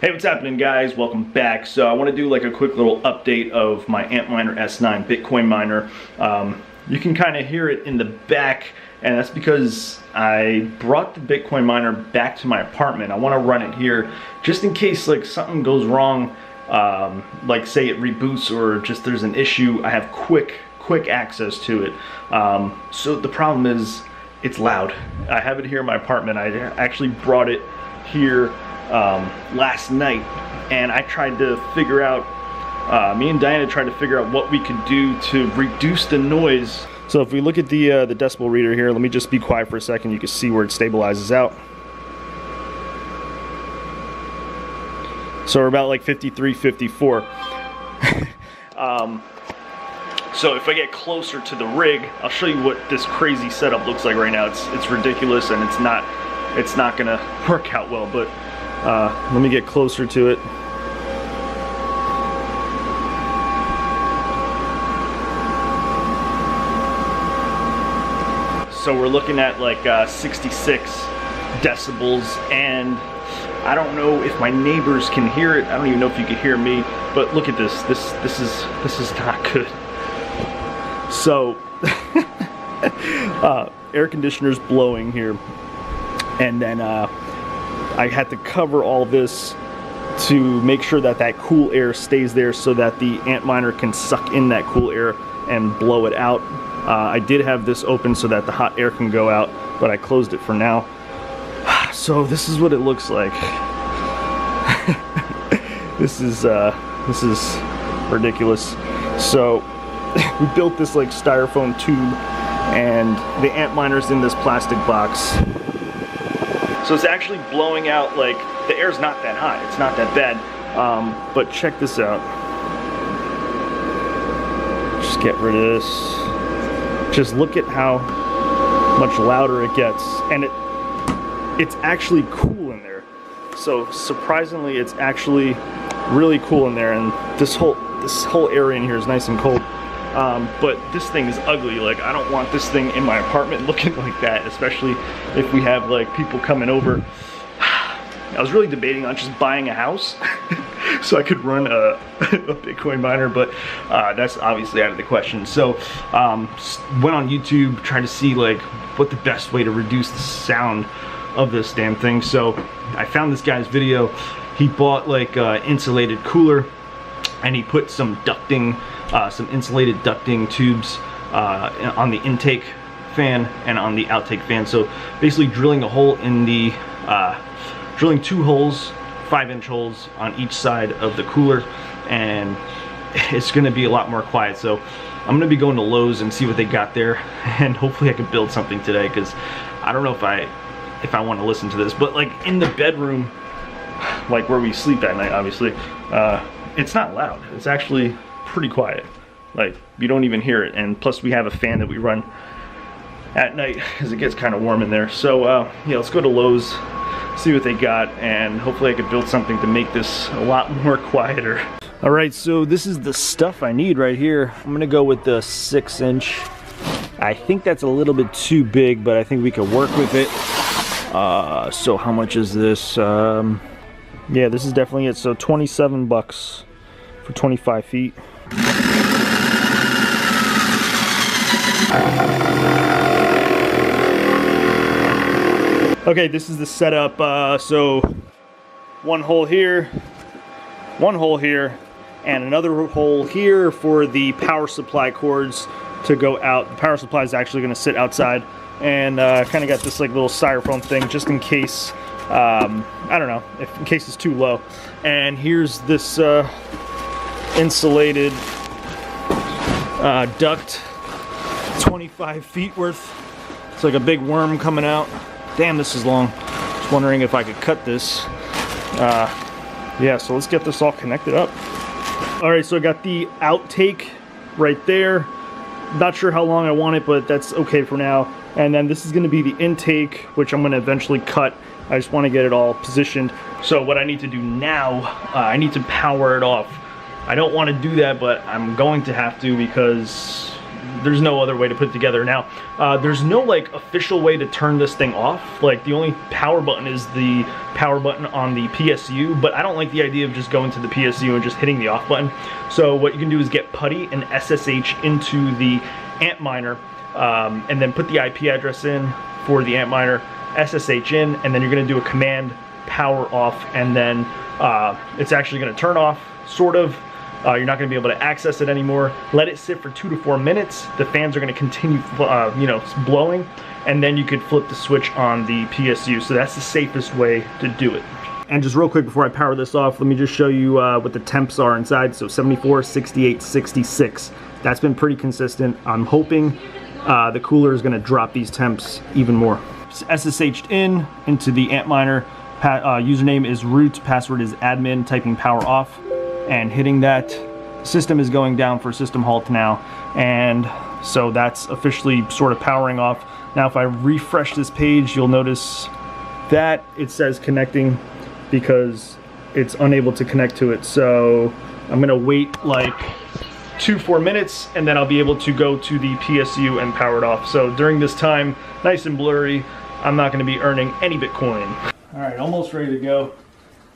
Hey, what's happening, guys? Welcome back. So I want to do like a quick little update of my Antminer S9 Bitcoin miner. You can kind of hear it in the back, and that's because I brought the Bitcoin miner back to my apartment. I want to run it here just in case like something goes wrong, like say it reboots or just there's an issue. I have quick access to it. So the problem is it's loud. I have it here in my apartment. I actually brought it here last night, and I tried to figure out, me and Diana tried to figure out what we could do to reduce the noise. So if we look at the decibel reader here, let me just be quiet for a second. You can see where it stabilizes out. So we're about like 53, 54. So if I get closer to the rig, I'll show you what this crazy setup looks like right now. It's ridiculous, and it's not gonna work out well, but let me get closer to it. So we're looking at like 66 decibels, and I don't know if my neighbors can hear it. I don't even know if you can hear me, but look at this. This is not good. So air conditioner's blowing here, and then I had to cover all this to make sure that that cool air stays there so that the Antminer can suck in that cool air and blow it out. I did have this open so that the hot air can go out, but I closed it for now. So this is what it looks like. This is ridiculous. So we built this like styrofoam tube, and the Antminer's in this plastic box. So it's actually blowing out, like, the air's not that hot, it's not that bad, but check this out. Just get rid of this. Just look at how much louder it gets, and it's actually cool in there. So surprisingly, it's actually really cool in there, and this whole area in here is nice and cold. But this thing is ugly. Like, I don't want this thing in my apartment looking like that, especially if we have like people coming over. I was really debating on just buying a house so I could run a Bitcoin miner, but that's obviously out of the question. So went on YouTube, tried to see like what the best way to reduce the sound of this damn thing. So I found this guy's video. He bought like insulated cooler, and he put some ducting, some insulated ducting tubes on the intake fan and on the outtake fan. So basically drilling a hole in the, drilling two holes, 5-inch holes on each side of the cooler, and it's gonna be a lot more quiet. So I'm gonna be going to Lowe's and see what they got there, and hopefully I can build something today, because I don't know if I want to listen to this. But like in the bedroom, like where we sleep at night, obviously, it's not loud. It's actually pretty quiet. Like, you don't even hear it. And plus we have a fan that we run at night because it gets kind of warm in there. So yeah, let's go to Lowe's, see what they got, and hopefully I can build something to make this a lot more quieter. All right, so this is the stuff I need right here. I'm gonna go with the 6-inch. I think that's a little bit too big, but I think we could work with it. So how much is this? Yeah, this is definitely it. So 27 bucks for 25 feet. Okay, this is the setup. So one hole here, and another hole here for the power supply cords to go out. The power supply is actually going to sit outside, and kind of got this like little styrofoam thing just in case. I don't know, in case it's too low. And here's this insulated duct, 25 feet worth. It's like a big worm coming out. Damn, this is long. Just wondering if I could cut this. Yeah, so let's get this all connected up. All right, so I got the outtake right there. Not sure how long I want it, but that's okay for now. And then this is gonna be the intake, which I'm gonna eventually cut. I just wanna get it all positioned. So what I need to do now, I need to power it off. I don't wanna do that, but I'm going to have to, because there's no other way to put it together. Now, there's no like official way to turn this thing off. Like the only power button is the power button on the PSU, but I don't like the idea of just going to the PSU and just hitting the off button. So what you can do is get PuTTY and SSH into the Antminer, and then put the IP address in for the Antminer, SSH in, and then you're gonna do a command power off, and then it's actually gonna turn off, sort of. You're not going to be able to access it anymore. Let it sit for 2 to 4 minutes. The fans are going to continue, you know, blowing, and then you could flip the switch on the PSU. So that's the safest way to do it. And just real quick before I power this off, let me just show you what the temps are inside. So 74, 68, 66. That's been pretty consistent. I'm hoping the cooler is going to drop these temps even more. SSH'd into the Antminer. Username is root, password is admin, typing power off, and hitting that. System is going down for system halt now, and so that's officially sort of powering off. Now if I refresh this page, you'll notice that it says connecting because it's unable to connect to it. So I'm gonna wait like 2-4 minutes, and then I'll be able to go to the PSU and power it off. So during this time, nice and blurry, I'm not gonna be earning any Bitcoin. All right, almost ready to go.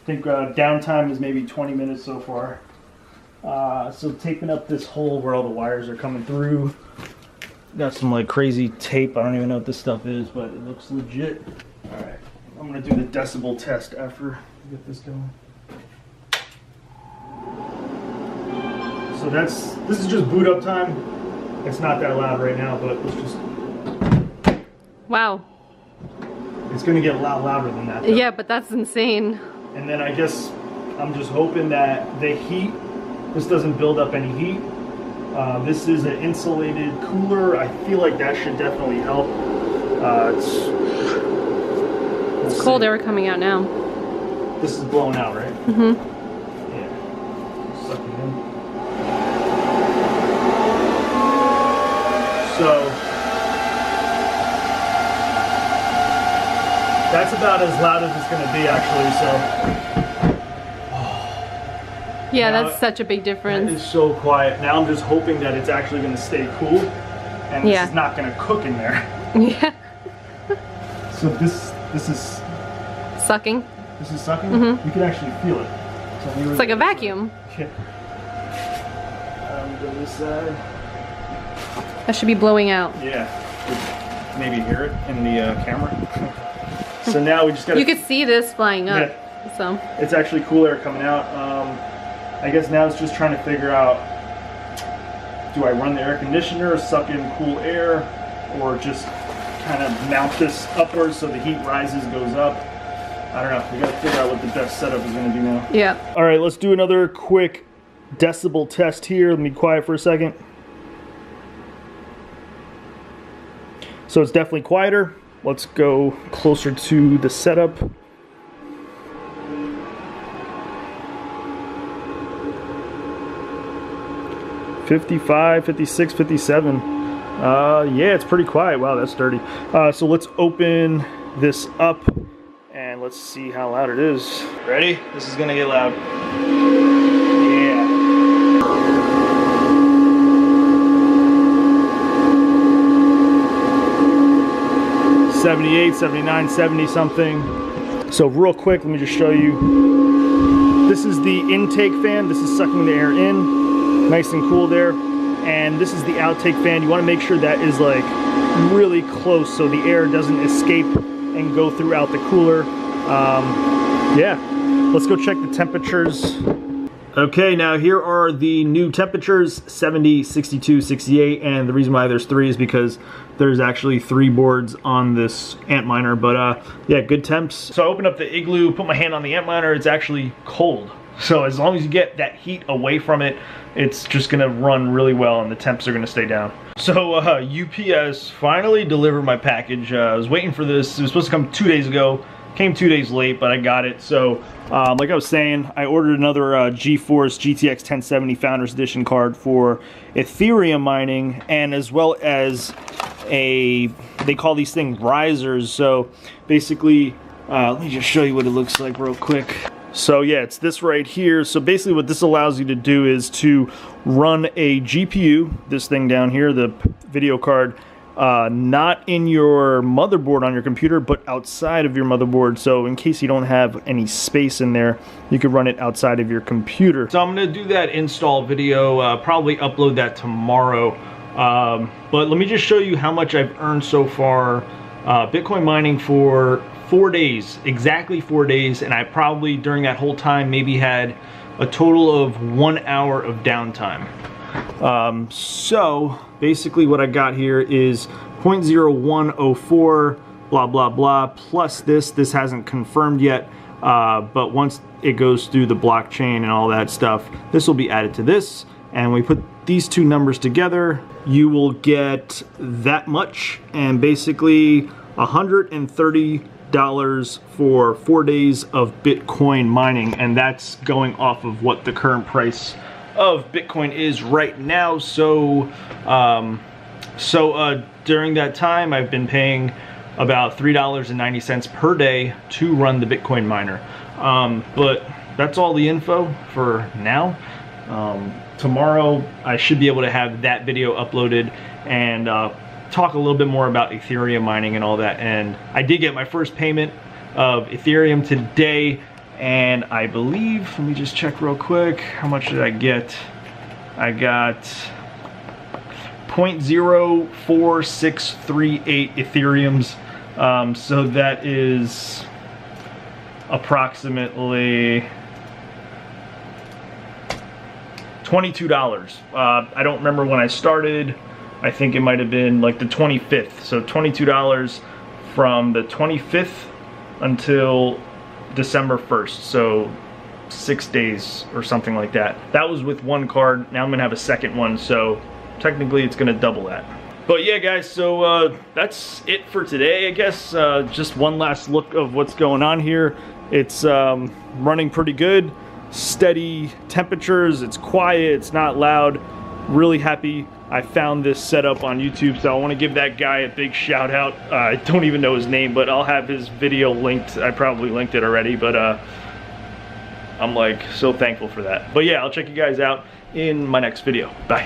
I think downtime is maybe 20 minutes so far. So taping up this hole where all the wires are coming through. Got some like crazy tape. I don't even know what this stuff is, but it looks legit. All right, I'm gonna do the decibel test after we get this going. So this is just boot up time. It's not that loud right now, but let's just. Wow. It's gonna get a lot louder than that, though. Yeah, but that's insane. And then I guess I'm just hoping that the heat, this doesn't build up any heat. This is an insulated cooler. I feel like that should definitely help. It's cold air coming out now. This is blowing out, right? Mm-hmm. Yeah. Sucking in. So that's about as loud as it's going to be, actually. So yeah, now, that's such a big difference. It is so quiet. Now I'm just hoping that it's actually going to stay cool, and this is not going to cook in there. Yeah. So this is sucking. This is sucking. Mm-hmm. You can actually feel it. So it's like a vacuum. Yeah. To this side. That should be blowing out. Yeah. Maybe hear it in the camera. So now we just got. You could see this flying up. Yeah. So it's actually cool air coming out. I guess now it's just trying to figure out, do I run the air conditioner, suck in cool air, or just kind of mount this upwards so the heat rises, goes up. I don't know. We got to figure out what the best setup is going to do now. Yeah. All right, let's do another quick decibel test here. Let me be quiet for a second. So it's definitely quieter. Let's go closer to the setup. $55, $56, $57. Yeah, it's pretty quiet. Wow, that's dirty. So let's open this up and let's see how loud it is. Ready? This is gonna get loud. Yeah. 78, 79, 70 something. So real quick, let me just show you. This is the intake fan. This is sucking the air in. Nice and cool there. And this is the outtake fan. You want to make sure that is like really close so the air doesn't escape and go throughout the cooler. Yeah, let's go check the temperatures. Okay, now here are the new temperatures, 70, 62, 68, and the reason why there's 3 is because there's actually 3 boards on this Antminer, but yeah, good temps. So I opened up the Igloo, put my hand on the Antminer, it's actually cold. So as long as you get that heat away from it, it's just gonna run really well and the temps are gonna stay down. So UPS finally delivered my package. I was waiting for this. It was supposed to come 2 days ago. Came 2 days late, but I got it. So like I was saying, I ordered another GeForce GTX 1070 Founders Edition card for Ethereum mining, and as well as they call these things risers. So basically, let me just show you what it looks like real quick. So yeah, it's this right here. So basically what this allows you to do is to run a GPU, this thing down here, the video card, not in your motherboard on your computer, but outside of your motherboard. So in case you don't have any space in there, you could run it outside of your computer. So I'm gonna do that install video, probably upload that tomorrow. But let me just show you how much I've earned so far. Bitcoin mining for 4 days, exactly 4 days, and I probably during that whole time maybe had a total of 1 hour of downtime. So basically what I got here is 0.0104 blah blah blah plus this hasn't confirmed yet, but once it goes through the blockchain and all that stuff, this will be added to this, and we put these two numbers together, you will get that much, and basically $130 for 4 days of Bitcoin mining, and that's going off of what the current price of Bitcoin is right now. So during that time I've been paying about $3.90 per day to run the Bitcoin miner. But that's all the info for now. Tomorrow I should be able to have that video uploaded and talk a little bit more about Ethereum mining and all that. And I did get my first payment of Ethereum today, and I believe, let me just check real quick, how much did I get? I got 0.04638 Ethereums, so that is approximately $22. I don't remember when I started. I think it might have been like the 25th. So $22 from the 25th until December 1st. So 6 days or something like that. That was with one card. Now I'm gonna have a second one. So technically it's gonna double that. But yeah, guys, so that's it for today, I guess. Just one last look of what's going on here. It's running pretty good. Steady temperatures, it's quiet, it's not loud. Really happy I found this setup on YouTube, so I want to give that guy a big shout out. I don't even know his name, but I'll have his video linked. I probably linked it already, but I'm like so thankful for that. But yeah, I'll check you guys out in my next video. Bye.